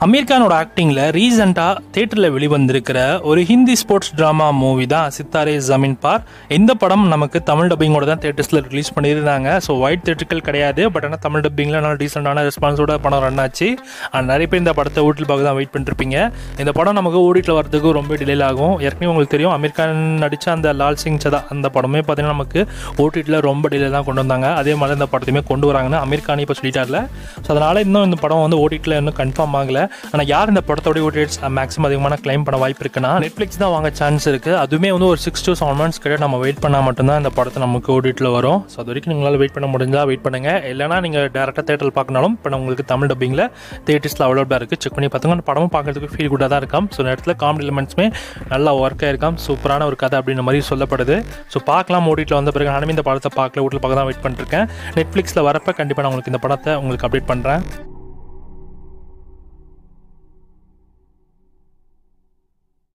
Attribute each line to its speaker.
Speaker 1: அமீர் கானோட ஆக்டிங்கில் ரீசெண்டாக தேட்டரில் வெளிவந்திருக்கிற ஒரு ஹிந்தி ஸ்போர்ட்ஸ் ட்ராமா மூவி தான் சித்தாரே ஜமீன் பார். இந்த படம் நமக்கு தமிழ் டப்பிங்கோட தான் தேட்டர்ஸில் ரிலீஸ் பண்ணியிருந்தாங்க. ஸோ ஒயிட் தேட்டர்கள் கிடையாது, பட் ஆனால் தமிழ் டப்பிங்கில் நல்ல டீசெண்டான ரெஸ்பான்ஸோட படம் ரன் ஆச்சு. நிறைய பேர் இந்த படத்தை ஓட்டில் பார்க்க தான் வெயிட் பண்ணிருப்பீங்க. இந்த படம் நமக்கு ஓடிட்டில் வரதுக்கு ரொம்ப டிலே ஆகும். ஏற்கனவே உங்களுக்கு தெரியும், அமீர் கான் நடித்த அந்த லால் சிங் சதா அந்த படமே பார்த்தீங்கன்னா நமக்கு ஓடிட்டில் ரொம்ப டிலே தான் கொண்டு வந்தாங்க. அதே மாதிரி இந்த படத்தையுமே கொண்டு வராங்கன்னு அமீர் கான் இப்போ சொல்லிட்டார்ல. ஸோ அதனால் இன்னும் இந்த படம் வந்து ஓடிட்டில் இன்னும் கன்ஃபார்ம் ஆகலை. ஆனால் யார் இந்த படத்தோடைய ஓடிட்ஸ் மேக்ஸிமம் அதிகமான கிளைம் பண்ண வாய்ப்பு இருக்குன்னா நெட்ஃப்ளிக்ஸ் தான் வாங்க சான்ஸ் இருக்குது. அதுவுமே வந்து ஒரு 6 to 7 months கிட்ட நம்ம வெயிட் பண்ணால் மட்டும்தான் இந்த படத்தை நமக்கு ஓடிட்டில் வரும். ஸோ அது வரைக்கும் நீங்களால் வெயிட் பண்ண முடிஞ்சால் வெயிட் பண்ணுங்கள். இல்லைனா நீங்கள் டேரெக்டாக தேட்டரில் பார்க்கணும். இப்போ உங்களுக்கு தமிழ் டப்பிங்கில் தேட்டர்ஸில் அவைலபிளாக இருக்குது. செக் பண்ணி பார்த்துங்க. படமும் பார்க்கறதுக்கு ஃபீல் குட்டாக தான் இருக்கும். ஸோ நேரத்தில் காமெடி எலிமெண்ட்ஸுமே நல்லா ஒர்க்காக இருக்கும். சூப்பரான ஒரு கதை அப்படின்ற மாதிரி சொல்லப்படுது. ஸோ பார்க்கலாம் ஓடிட்டில் வந்த பிறகு. நானுமே இந்த படத்தை பார்க்கல, வீட்டில் பார்க்க தான் வெயிட் பண்ணிருக்கேன். நெட்ஃப்ளிக்ஸில் வரப்போ கண்டிப்பாக நான் உங்களுக்கு இந்த படத்தை உங்களுக்கு அப்டேட் பண்ணுறேன்.